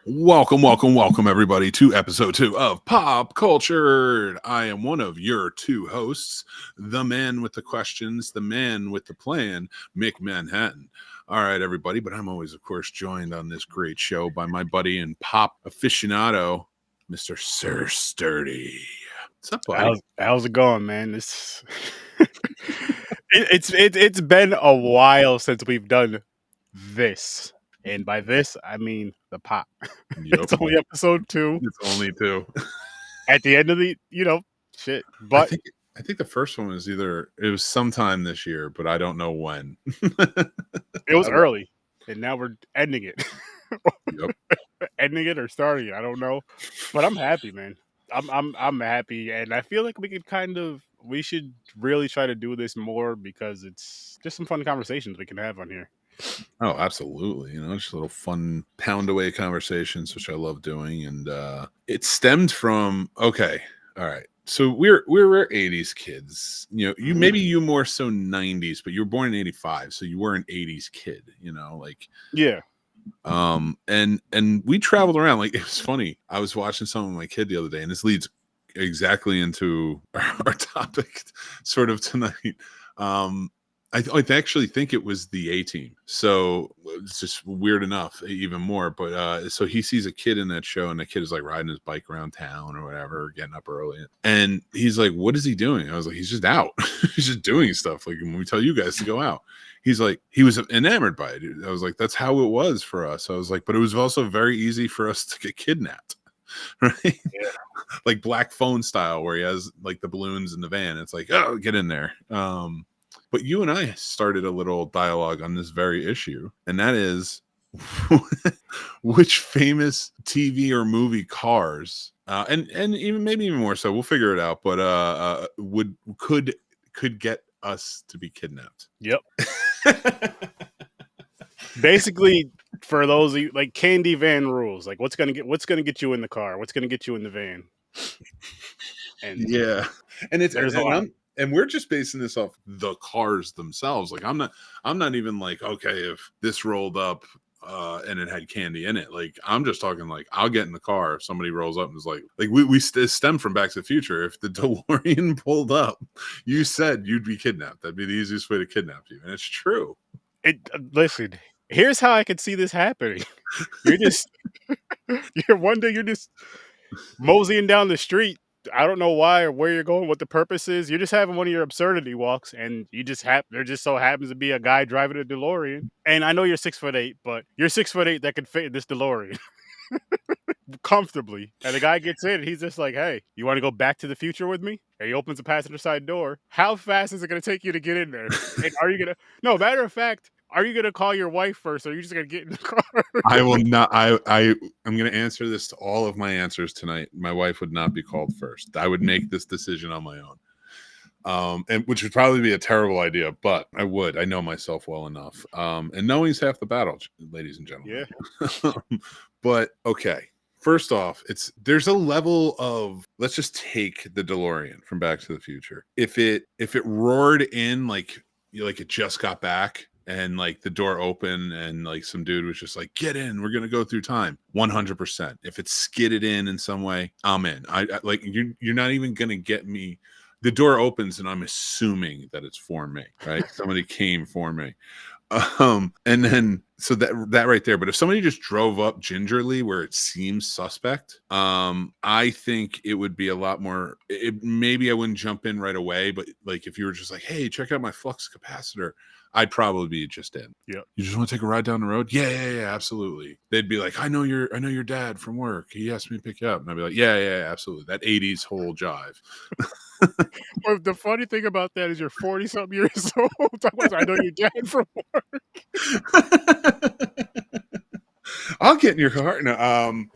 Welcome, everybody, to episode 2 of Pop Cultured. I am one of your two hosts, the man with the questions, the man with the plan, Mick Manhattan. All right, everybody, but I'm always, of course, joined on this great show by my buddy and pop aficionado, Mr. Sir Sturdy. What's up, buddy? How's it going, man? This it's been a while since we've done this, and by this I mean the pop. Yep, It's only episode 2. it's only 2. At the end of the shit, I but think the first one was it was sometime this year, but I don't know when. it was early, and now we're ending it. Yep. Ending it or starting it, I don't know, but I'm happy, man. I'm happy, and I feel like we should really try to do this more because it's just some fun conversations we can have on here. Oh, absolutely. Just little fun pound away conversations, which I love doing. And it stemmed from, okay, all right. So we're 80s kids. Maybe you more so 90s, but you were born in 85, so you were an 80s kid, Yeah. And we traveled around. Like, it was funny. I was watching something with my kid the other day, and this leads exactly into our topic sort of tonight. I actually think it was the A-Team. So it's just weird enough, even more. But so he sees a kid in that show, and the kid is like riding his bike around town or whatever, getting up early. And he's like, "What is he doing?" I was like, "He's just out. He's just doing stuff. Like when we tell you guys to go out." He's like, he was enamored by it. I was like, "That's how it was for us." I was like, "But it was also very easy for us to get kidnapped." Right? Yeah. Like Black Phone style, where he has like the balloons in the van. It's like, "Oh, get in there." But you and I started a little dialogue on this very issue, and that is which famous TV or movie cars, and even maybe even more so, we'll figure it out. But could get us to be kidnapped. Yep. Basically, for those of you like candy van rules, like what's gonna get you in the car, what's gonna get you in the van, and Yeah, and there's a lot. and we're just basing this off the cars themselves. Like I'm not even like, okay, if this rolled up and it had candy in it, like I'm just talking like I'll get in the car if somebody rolls up and is like we stem from Back to the Future. If the DeLorean pulled up, you said you'd be kidnapped. That'd be the easiest way to kidnap you, and it's true. Listen, here's how I could see this happening. You're just one day you're just moseying down the street. I don't know why or where you're going, what the purpose is. You're just having one of your absurdity walks, and there just so happens to be a guy driving a DeLorean. And I know you're 6'8", but you're 6'8" that could fit in this DeLorean comfortably. And the guy gets in, and he's just like, "Hey, you want to go back to the future with me?" And he opens the passenger side door. How fast is it going to take you to get in there? And are you gonna? No, matter of fact, are you gonna call your wife first, or are you just gonna get in the car? I will not. I'm going to answer this to all of my answers tonight. My wife would not be called first. I would make this decision on my own, and which would probably be a terrible idea, but I would. I know myself well enough, and knowing's half the battle, ladies and gentlemen. Yeah. But okay. First off, there's a level of, let's just take the DeLorean from Back to the Future. If it roared in like it just got back, and like the door open and like some dude was just like, "Get in, we're gonna go through time." 100%. If it's skidded in some way, I'm in. I like you're not even gonna get me. The door opens and I'm assuming that it's for me, right? Somebody came for me. And then so that right there. But if somebody just drove up gingerly where it seems suspect, I think it would be a lot more. Maybe I wouldn't jump in right away, but like if you were just like, "Hey, check out my flux capacitor," I'd probably be just in. Yeah. You just want to take a ride down the road? Yeah, absolutely. They'd be like, I know your dad from work. He asked me to pick you up. And I'd be like, yeah, absolutely. That 80s whole jive. Well, the funny thing about that is you're 40-something years old. I know your dad from work. I'll get in your car. No,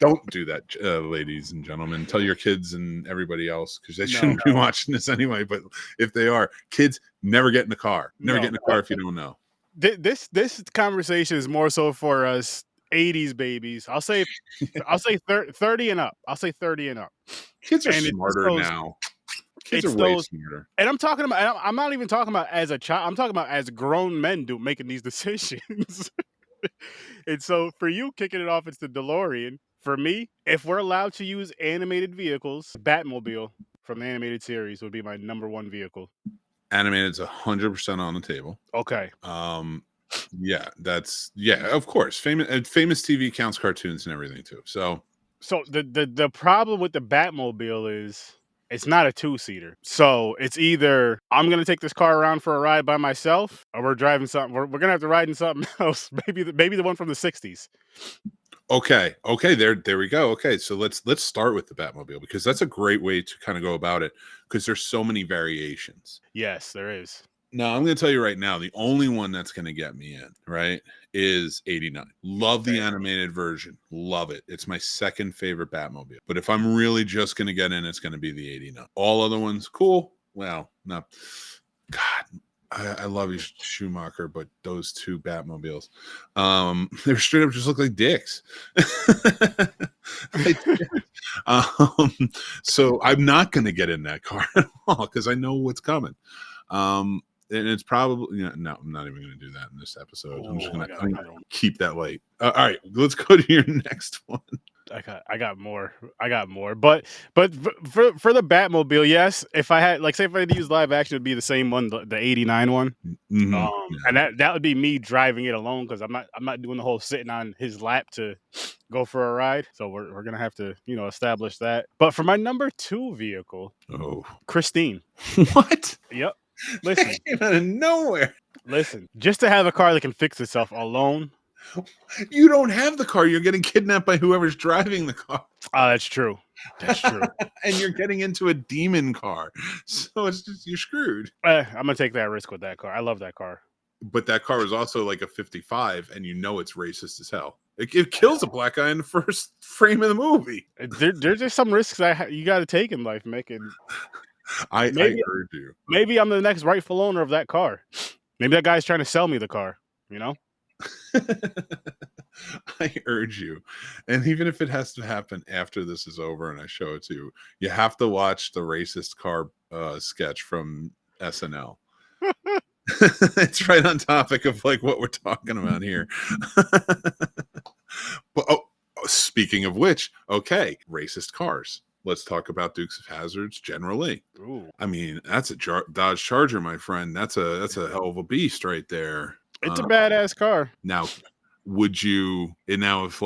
don't do that, ladies and gentlemen. Tell your kids and everybody else, because they shouldn't be watching this anyway. But if they are, kids, never get in the car. Never get in the car if you don't know. This conversation is more so for us 80s babies. I'll say 30 and up. I'll say 30 and up. Kids are smarter now. Kids are way smarter. And I'm not even talking about as a child. I'm talking about as grown men making these decisions. And so for you kicking it off, it's the DeLorean. For me, if we're allowed to use animated vehicles, Batmobile from the animated series would be my number one vehicle. Animated's 100% on the table. Okay. Yeah, of course. Famous TV counts cartoons and everything too. So So the problem with the Batmobile is it's not a two-seater. So it's either I'm gonna take this car around for a ride by myself, or we're driving something. We're gonna have to ride in something else. Maybe the one from the '60s. okay, there we go. Okay, so let's start with the Batmobile because that's a great way to kind of go about it because there's so many variations. Yes, there is. Now, I'm going to tell you right now, the only one that's going to get me in, right, is 89. Love the Fair. animated version. Love it. It's my second favorite Batmobile. But if I'm really just going to get in, it's going to be the 89. All other ones, cool. Well, no. God, I love you, Schumacher, but those two Batmobiles, they straight up just look like dicks. They did. So I'm not going to get in that car at all because I know what's coming. And it's probably no, I'm not even going to do that in this episode. I'm just going to keep that light. All right, let's go to your next one. I got more. But for the Batmobile, yes. If I had say if I had to use live action, it'd be the same one, the '89 one. And that would be me driving it alone because I'm not doing the whole sitting on his lap to go for a ride. So we're gonna have to establish that. But for my number 2 vehicle, Christine. What? Yep. Listen, that came out of nowhere. Listen, just to have a car that can fix itself alone. You don't have the car. You're getting kidnapped by whoever's driving the car. Oh, that's true. That's true. And you're getting into a demon car. So it's just, you're screwed. I'm going to take that risk with that car. I love that car. But that car is also like a 55, and it's racist as hell. It kills a black guy in the first frame of the movie. There's just some risks you got to take in life, Mick. And I heard you. Maybe I'm the next rightful owner of that car. Maybe that guy's trying to sell me the car, I urge you. And even if it has to happen after this is over and I show it to you, you have to watch the racist car sketch from SNL. It's right on topic of what we're talking about here. But speaking of which, okay, racist cars. Let's talk about Dukes of Hazzards generally. Ooh. I mean, that's a Dodge Charger, my friend. That's a hell of a beast right there. It's a badass car. Now, would you? And now, if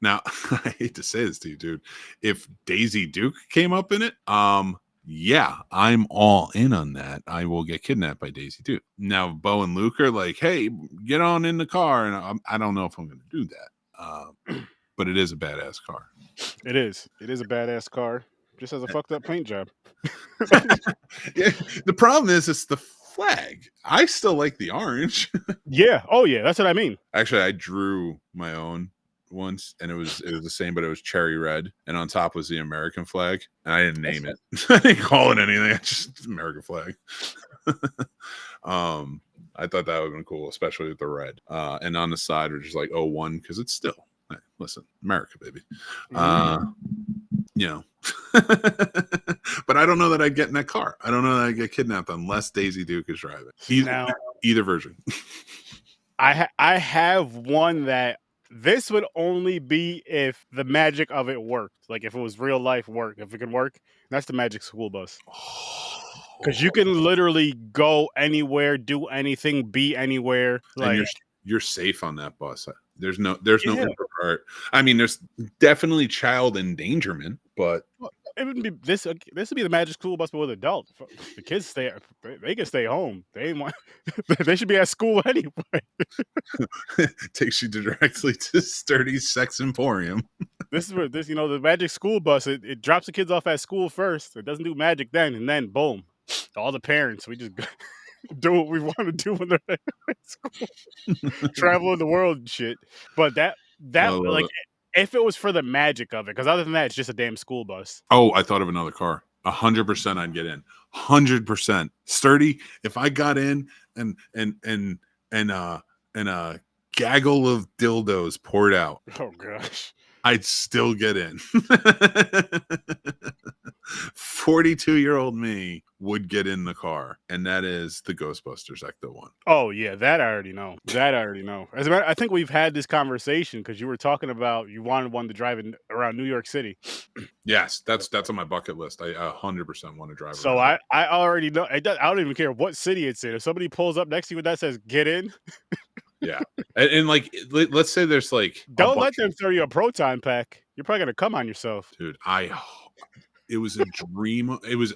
now, I hate to say this to you, dude. If Daisy Duke came up in it, yeah, I'm all in on that. I will get kidnapped by Daisy Duke. Now, Bo and Luke are like, hey, get on in the car, and I don't know if I'm going to do that. But it is a badass car. It is. It is a badass car. Just has a fucked up paint job. Yeah, the problem is it's the flag. I still like the orange. Yeah. Oh yeah. That's what I mean. Actually, I drew my own once, and it was the same, but it was cherry red, and on top was the American flag, and I didn't name it. I didn't call it anything. I just American flag. I thought that would have been cool, especially with the red. And on the side, we're just like 01 because it's still. Hey, listen, America, baby. But I don't know that I'd get in that car. I don't know that I'd get kidnapped unless Daisy Duke is driving. Either version. I have one that this would only be if the magic of it worked. Like if it was real life work. If it can work, that's the Magic School Bus. Because you can literally go anywhere, do anything, be anywhere. And you're safe on that bus. There's no part. I mean, there's definitely child endangerment, but it would be this would be the Magic School Bus, but with adults. The kids they can stay home. They should be at school anyway. Takes you directly to Sturdy's Sex Emporium. This is where the Magic School Bus. It drops the kids off at school first. It doesn't do magic then, and then boom, all the parents we just do what we want to do when they're at school, travel in the world and shit. But that if it was for the magic of it, because other than that, it's just a damn school bus. Oh, I thought of another car. 100% I'd get in. 100%. Sturdy. If I got in and a gaggle of dildos poured out. Oh gosh. I'd still get in. 42-year-old me would get in the car, and that is the Ghostbusters Ecto one. Oh yeah, that I already know. That I already know. As a matter, I think we've had this conversation because you were talking about you wanted one to drive in around New York City. Yes, that's on my bucket list. I 100% want to drive So around. I already know. I don't even care what city it's in. If somebody pulls up next to you and that says "Get in," Yeah, and like let's say there's like a don't bunch let them throw you a proton pack. You're probably gonna come on yourself. dude. It was a dream. It was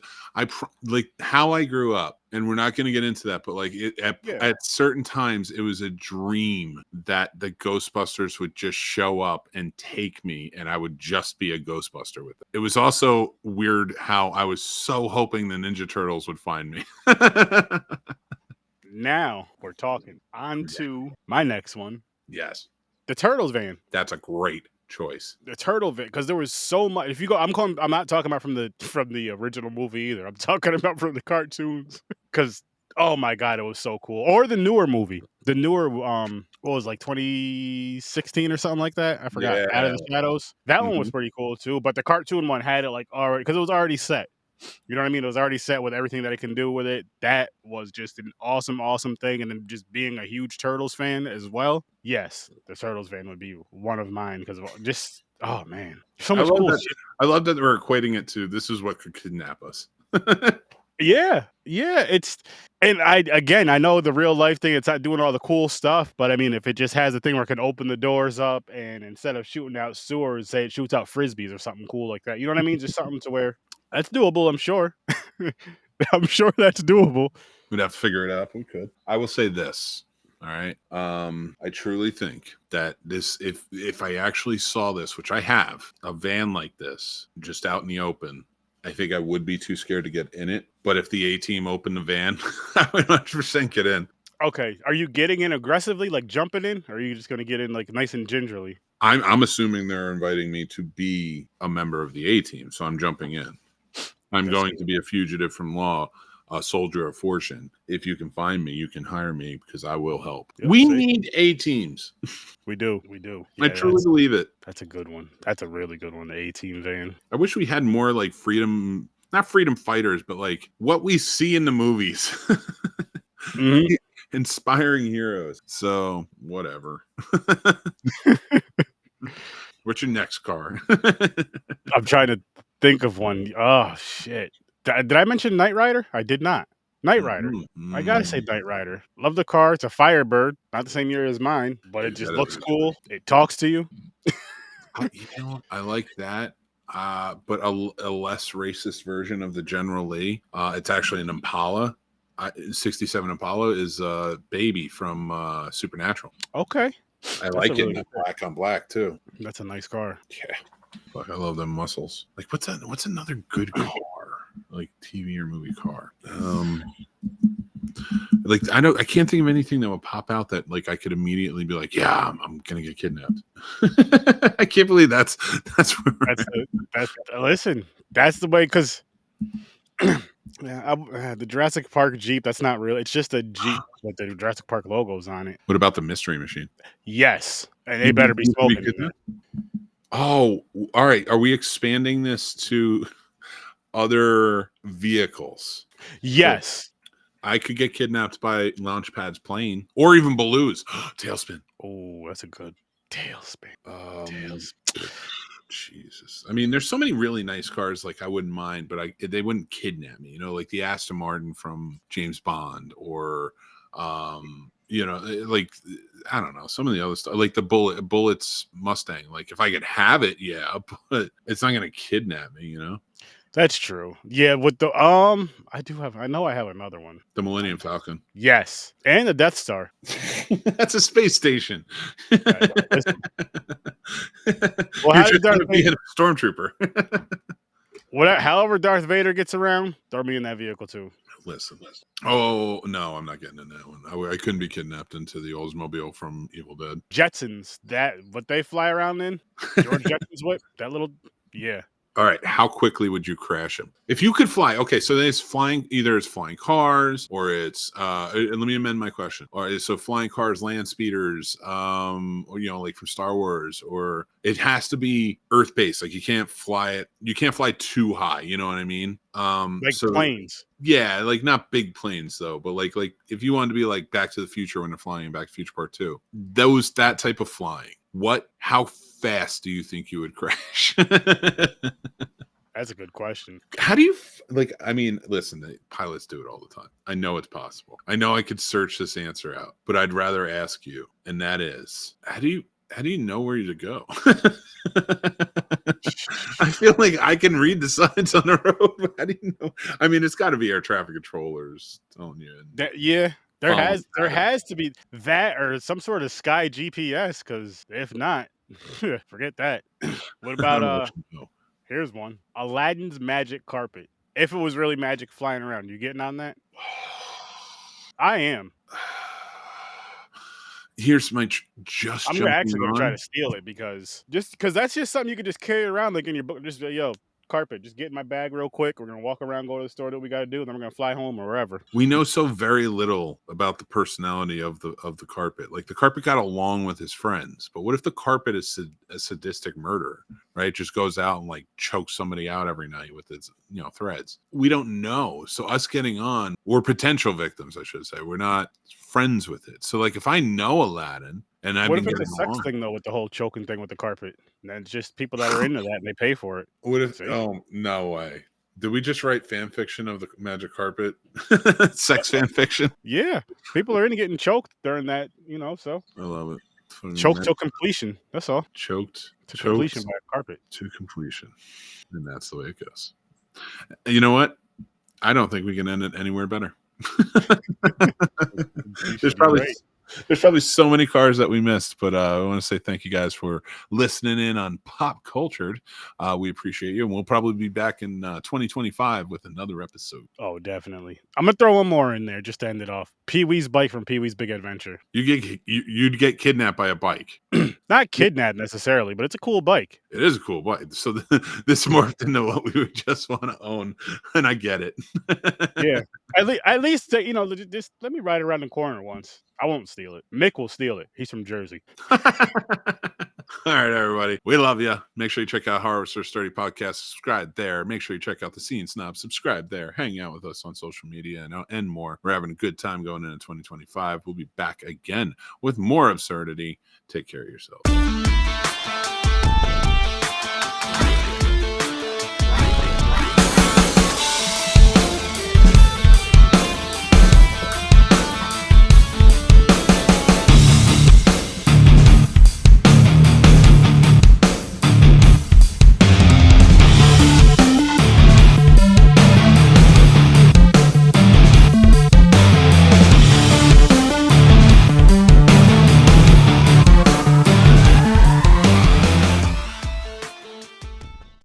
like how I grew up, and we're not going to get into that, but like Yeah. at certain times, it was a dream that the Ghostbusters would just show up and take me, and I would just be a Ghostbuster with it. It was also weird how I was so hoping the Ninja Turtles would find me. Now we're talking. On to my next one, Yes, the Turtles van. that's a great choice. The turtle van, because there was so much. If you go, I'm not talking about from the original movie either. I'm talking about from the cartoons. Because oh my god, it was so cool. Or the newer movie, the newer what was it, like 2016 or something like that. I forgot. Out of Yeah. the Shadows. That one was Mhm. pretty cool too. But the cartoon one had it like already because it was already set. You know what I mean? It was already set with everything that it can do with it. That was just an awesome, awesome thing. And then just being a huge Turtles fan as well. Yes, the Turtles fan would be one of mine because just oh man, so I much love cool that. shit. I love that we're equating it to this is what could kidnap us. Yeah, yeah. It's and I know the real life thing. It's not doing all the cool stuff, but I mean, if it just has a thing where it can open the doors up and instead of shooting out sewers, say it shoots out frisbees or something cool like that. You know what I mean? Just something to where that's doable. I'm sure. I'm sure that's doable. We'd have to figure it out. We could. I will say this. All right. I truly think that this, if I actually saw this, which I have, a van like this just out in the open, I think I would be too scared to get in it. But if the A team opened the van, I would 100% get in. Okay, are you getting in aggressively, like jumping in, or are you just gonna get in like nice and gingerly? I'm assuming they're inviting me to be a member of the A team, so I'm jumping in. I'm That's going good. to be a fugitive from law, a soldier of fortune. If you can find me, you can hire me because I will help. Yep. We See, need A teams. we do, we do. I Yeah, truly believe it. that's a good one. That's a really good one. The 18 van. I wish we had more like freedom, not freedom fighters, but like what we see in the movies. Mhm. Inspiring heroes. So, whatever. What's your next car? I'm trying to think of one. Oh shit! Did I mention Knight Rider? I did not. Knight Rider. Mhm, I gotta say mhm. Knight Rider. Love the car. It's a Firebird. Not the same year as mine, but it Dude, just that looks is cool. It talks to you. you know, I like that. But a less racist version of the General Lee. It's actually an Impala. 67 Impala is a baby from Supernatural. Okay, I that's a like it really in good that pick. black on black too. That's a nice car. Yeah. Fuck, I love them muscles. Like what's that? What's another good car? Like TV or movie car? Like I can't think of anything that would pop out that like I could immediately be like, yeah, I'm gonna get kidnapped. I can't believe that's where we're That's at. that's listen. That's the way because yeah, the Jurassic Park Jeep. That's not real. It's just a Jeep with the Jurassic Park logos on it. What about the mystery machine? Yes, and they You better be you can be smoking in there. kidnapped? Oh, all right. Are we expanding this to other vehicles? So Yes. I could get kidnapped by Launchpad's plane or even Baloo's tailspin. Oh, that's a good tailspin. Um, Tailspin. Jesus. I mean, there's so many really nice cars. Like I wouldn't mind, but they wouldn't kidnap me. You know, like the Aston Martin from James Bond, or like I don't know, some of the other stuff, like the Bullets Mustang. Like if I could have it, yeah, but it's not gonna kidnap me. You know, That's true. Yeah, with the I know I have another one. the Millennium Falcon. Yes, and the Death Star. That's a space station. Listen, well, You're how does just Darth gonna be Vader? a stormtrooper. However Darth Vader gets around, throw me in that vehicle too. Listen. Oh no, I'm not getting in that one. I couldn't be kidnapped into the Oldsmobile from Evil Dead. Jetsons, that what they fly around in, George Jetson's whip, that little, yeah. All right, how quickly would you crash him if you could fly? Okay, so then it's flying. Either it's flying cars, or it's. Let me amend my question. Or so flying cars, land speeders, or like from Star Wars, or it has to be Earth based. Like you can't fly it. You can't fly too high. You know what I mean? Like So planes. yeah, like not big planes though, but like if you wanted to be like Back to the Future when they're flying in Back to the Future Part 2, that type of flying. How fast do you think you would crash? That's a good question. How do you like? I mean, listen, the pilots do it all the time. I know it's possible. I know I could search this answer out, but I'd rather ask you, and that is, how do you know where to go? I feel like I can read the signs on the road, but how do you know? I mean, it's got to be air traffic controllers telling you. There has to be that or some sort of sky GPS, because if not, forget that. What about here's one. Aladdin's magic carpet. If it was really magic flying around, you getting on that? I am. Here's my just I'm jumping actually gonna try on. to steal it because that's just something you could just carry around like in your book. Just yo, carpet. Just get in my bag real quick. We're gonna walk around, go to the store, do what we gotta do, then we're gonna fly home or wherever. We know so very little about the personality of the carpet. Like the carpet got along with his friends, but what if the carpet is a sadistic murderer? Right, just goes out and like chokes somebody out every night with its threads. We don't know. So us getting on, we're potential victims, I should say. We're not friends with it. So like if I know Aladdin and I've What been if it's a getting sex along, thing though with the whole choking thing with the carpet? And then it's just people that are into that and they pay for it. what if? See? Oh no way! Did we just write fan fiction of the magic carpet? Sex fan fiction? Yeah. People are into getting choked during that, so I love it. choked till completion. That's all. Choked To completion by a carpet. to completion, and that's the way it goes. You know what? I don't think we can end it anywhere better. there's probably so many cars that we missed, but I want to say thank you guys for listening in on Pop Cultured. We appreciate you, and we'll probably be back in 2025 with another episode. Oh, definitely. I'm gonna throw one more in there just to end it off. Pee-wee's bike from Pee-wee's Big Adventure. You'd get kidnapped by a bike. Not kidnapped necessarily, but it's a cool bike. It is a cool bike. So this morphed into what we would just want to own, and I get it. Yeah. At least just let me ride around the corner once. I won't steal it. Mick will steal it. He's from Jersey. All right, everybody. We love you. Make sure you check out Horror Sir Sturdy Podcast. Subscribe there. Make sure you check out the Scene Snobs. Subscribe there. Hang out with us on social media and more. We're having a good time going into 2025. We'll be back again with more absurdity. Take care of yourselves.